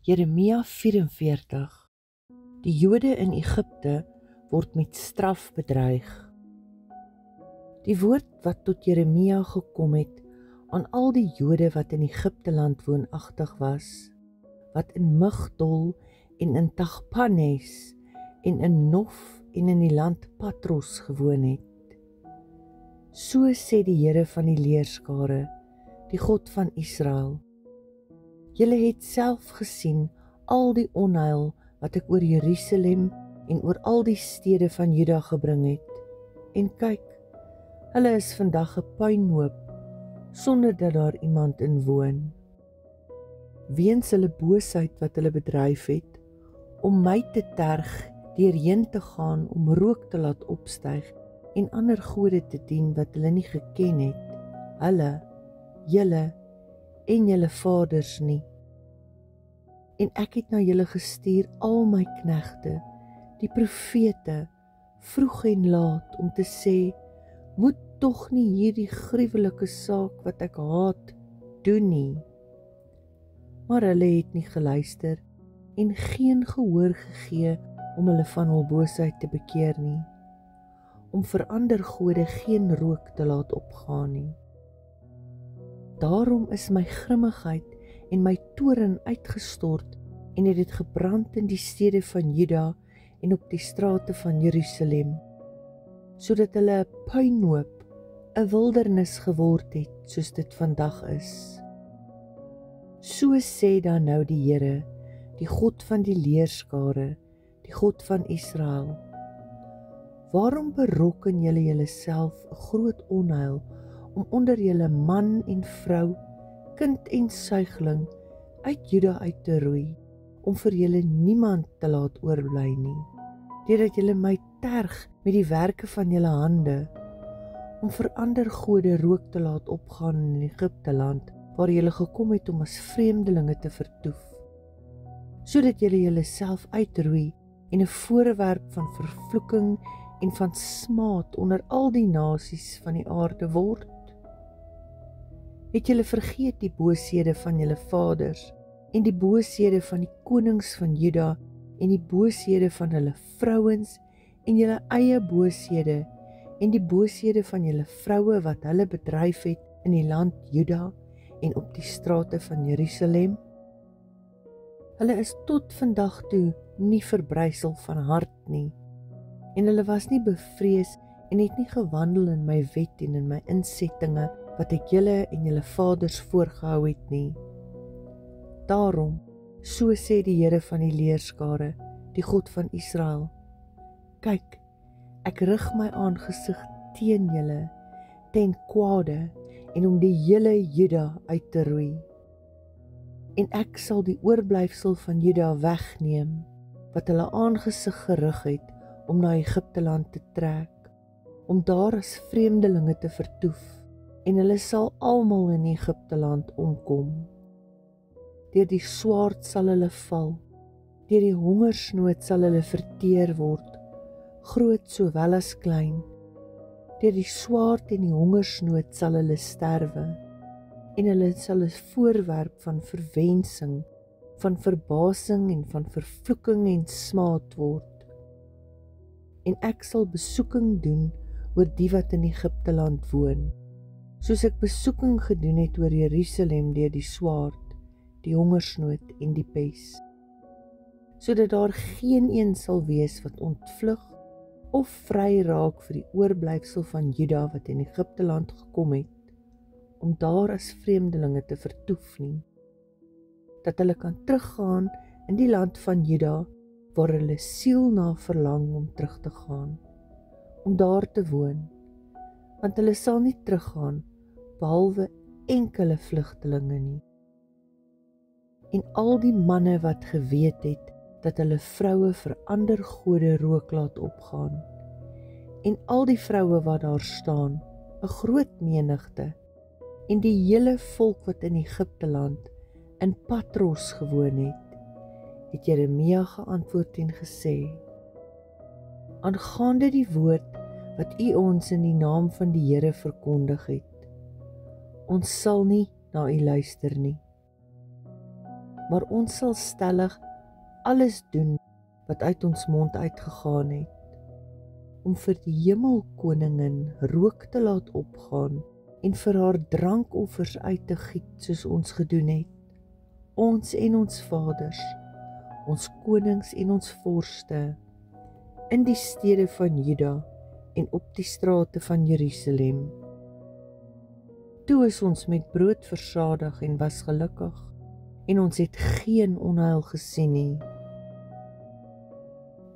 Jeremia 44. Die Jode in Egipte word met straf bedreig. Die woord wat tot Jeremia gekom het aan al die Jode wat in Egipte land woonagtig was, wat in Migdol en in Tagpanes en in Nof en in die land Patros gewoon het. So sê die Here van die leerskare, die God van Israel: Julle het self gesien al die onheil wat ek oor Jerusalem en oor al die stede van Juda gebring het. En kyk, hulle is vandag 'n puinhoop, sonder dat daar iemand in woon. Weens hulle boosheid wat hulle bedryf het, om my te terg, deurheen te gaan om rook te laat opstyg en ander gode te dien wat hulle nie geken het, hulle, julle en julle vaders nie. En ek het na julle gestuur al my knegte, die profete, vroeg en laat, om te sê, moet tog nie hierdie gruwelike saak wat ek haat, doen nie. Maar hulle het nie geluister en geen gehoor gegee om hulle van hul boosheid te bekeer nie, om vir ander gode geen rook te laat opgaan nie. Daarom is my grimmigheid en my toorn uitgestort en het dit gebrand in die stede van Juda en op die strate van Jerusalem, sodat hulle 'n puinhoop, 'n wildernis geword het, soos dit vandag is. So sê dan nou die Here, die God van die leerskare, die God van Israel: Waarom berokken julle julleself 'n groot onheil om onder julle man en vrou, kind en suigling uit Juda uit te roei, om vir julle niemand te laat oorbly nie, deurdat julle my terg met die werke van julle hande, om vir ander gode rook te laat opgaan in Egipte land, waar julle gekom het om as vreemdelinge te vertoef, sodat julle julleself uitroei en 'n voorwerp van vervloeking en van smaad onder al die nasies van die aarde word? Het julle vergeet die booshede van julle vaders en die booshede van die konings van Juda en die booshede van hulle vrouens en julle eie booshede en die booshede van julle vroue wat hulle bedryf het in die land Juda en op die strate van Jerusalem? Hulle is tot vandag toe nie verbrysel van hart nie, en hulle was nie bevrees en het nie gewandel in my wet en in my insettinge wat ek julle en julle vaders voorgehou het nie. Daarom, so sê die Here van die leerskare, die God van Israel: Kyk, ek rig my aangesig teen julle, ten kwade, en om die hele Juda uit te roei. En ek sal die oorblyfsel van Juda wegneem, wat hulle aangesig gerig het om na Egipte land te trek, om daar as vreemdelinge te vertoef, en hulle sal almal in Egipte land omkom. Deur die swaard sal hulle val, deur die hongersnood sal hulle verteer word, groot sowel as klein. Deur die swaard en die hongersnood sal hulle sterwe, en hulle sal 'n voorwerp van verwensing, van verbasing en van vervloeking en smaad word. En ek sal besoeking doen oor die wat in Egipte land woon, soos ek besoeking gedoen het oor Jerusalem deur die swaard, die hongersnood en die pes, sodat daar geen een sal wees wat ontvlug of vry raak vir die oorblyfsel van Juda wat in Egipte land gekom het, om daar as vreemdelinge te vertoef nie, dat hulle kan teruggaan in die land van Juda, waar hulle siel na verlang om terug te gaan, om daar te woon, want hulle sal nie teruggaan, behalwe enkele vlugtelinge nie. En al die manne wat geweet het, dat hulle vroue vir ander gode rook laat opgaan, en al die vroue wat daar staan, 'n groot menigte, en die hele volk wat in Egipte land, in Patros gewoon het Jeremia geantwoord en gesê: Aangaande die woord wat u ons in die naam van die Here verkondig het, ons sal nie na u luister nie. maar ons sal stellig alles doen wat uit ons mond uitgegaan het, om vir die Hemelkoningin rook te laat opgaan en vir haar drankoffers uit te giet soos ons gedoen het, ons en ons vaders, ons konings en ons vorste, in die stede van Juda en op die strate van Jerusalem. Toe is ons met brood versadig en was gelukkig, en ons het geen onheil gesien nie.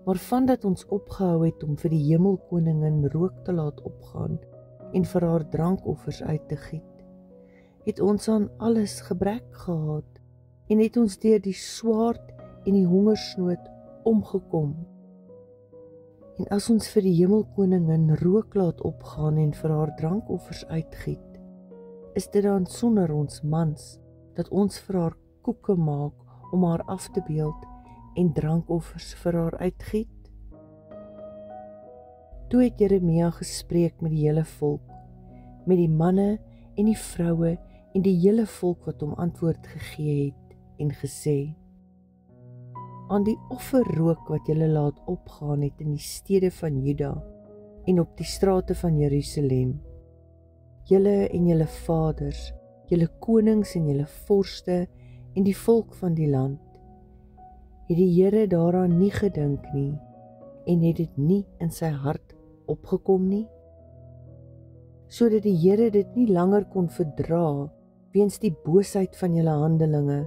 Maar vandat ons opgehou het om vir die Hemelkoningin rook te laat opgaan en vir haar drankoffers uit te giet, het ons aan alles gebrek gehad en het ons deur die swaard en die hongersnood omgekom. En as ons vir die Hemelkoningin rook laat opgaan en vir haar drankoffers uitgiet, is dit dan sonder ons mans dat ons vir haar koeke maak om haar af te beeld en drankoffers vir haar uitgiet? Toe het Jeremia gespreek met die hele volk, met die manne en die vroue en die hele volk wat hom antwoord gegee het en gesê: aan die offerrook wat julle laat opgaan het in die stede van Juda en op die strate van Jerusalem, julle en julle vaders, julle konings en julle vorste en die volk van die land, het die Here daaraan nie gedink nie en het dit nie in sy hart opgekom nie, sodat die Here dit nie langer kon verdra weens die boosheid van julle handelinge,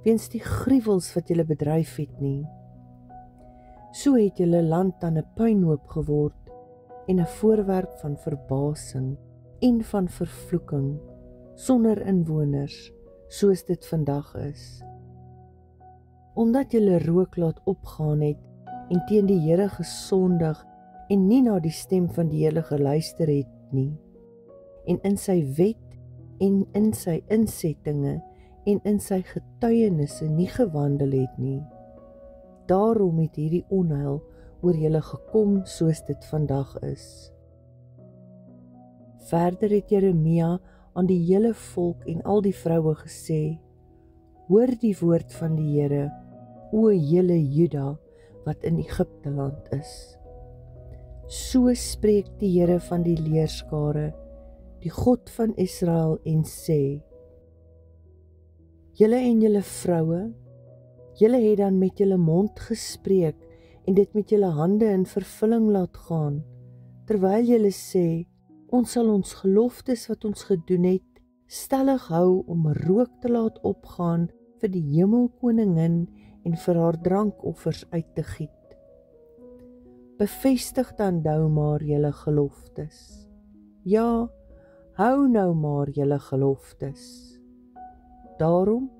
weens die gruwels wat julle bedryf het nie. So het julle land dan 'n puinhoop geword en 'n voorwerp van verbasing en van vervloeking, sonder inwoners, soos dit vandag is. Omdat julle rook laat opgaan het en teen die Here gesondig en nie na die stem van die Here geluister het nie, en in sy wet en in sy insettinge en in sy getuienisse nie gewandel het nie. Daarom het hierdie onheil oor julle gekom soos dit vandag is. Verder het Jeremia aan die hele volk en al die vroue gesê: hoor die woord van die Here, o julle Juda wat in Egipte land is. So spreek die Here van die leerskare, die God van Israel, en sê: julle en julle vroue, julle het dan met julle mond gespreek en dit met julle hande in vervulling laat gaan, terwyl julle sê: ons sal ons geloftes wat ons gedoen het stellig hou om rook te laat opgaan vir die Hemelkoningin en vir haar drankoffers uit te giet. Bevestig dan nou maar julle geloftes. Ja, hou nou maar julle geloftes. Daarom,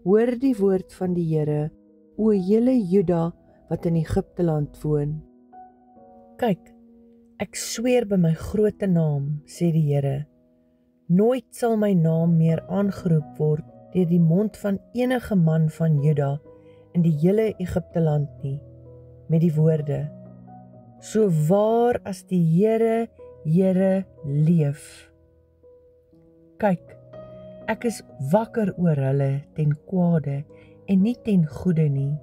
hoor die woord van die Here, o julle Juda wat in Egipte land woon. Kyk, ek sweer by my groote naam, sê die Here, nooit sal my naam meer aangeroep word deur die mond van enige man van Juda in die hele Egipte land nie, met die woorde: so waar as die Here leef. Kyk, ek is wakker oor hulle ten kwade en nie ten goeie nie.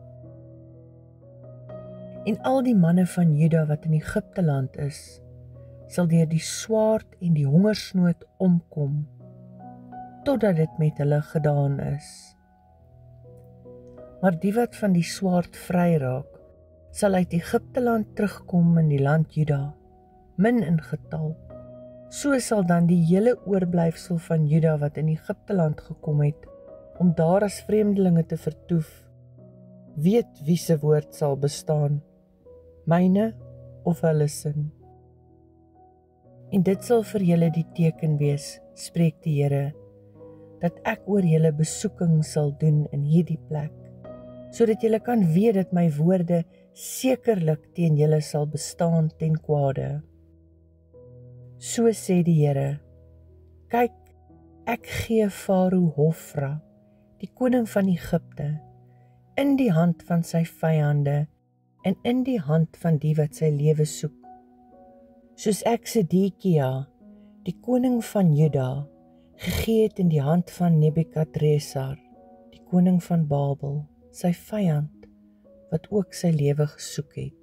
En al die manne van Juda wat in Egipte land is, sal deur die swaard en die hongersnood omkom, totdat dit met hulle gedaan is. Maar die wat van die swaard vry raak, sal uit Egipte land terugkom in die land Juda, min in getal. So sal dan die hele oorblyfsel van Juda wat in Egipte land gekom het, om daar as vreemdelinge te vertoef, weet wie se woord sal bestaan, myne of hulle sin. En dit sal vir julle die teken wees, spreek die Here, dat ek oor julle besoeking sal doen in hierdie plek, sodat julle kan weet dat my woorde sekerlik teen julle sal bestaan ten kwade. So sê die Here: kyk, ek gee Farao Hofra, die koning van Egipte, in die hand van sy vyande en in die hand van die wat sy lewe soek. Soos ek Sedekia, die koning van Juda, gegee het in die hand van Nebukadresar, die koning van Babel, sy vyand wat ook sy lewe gesoek het.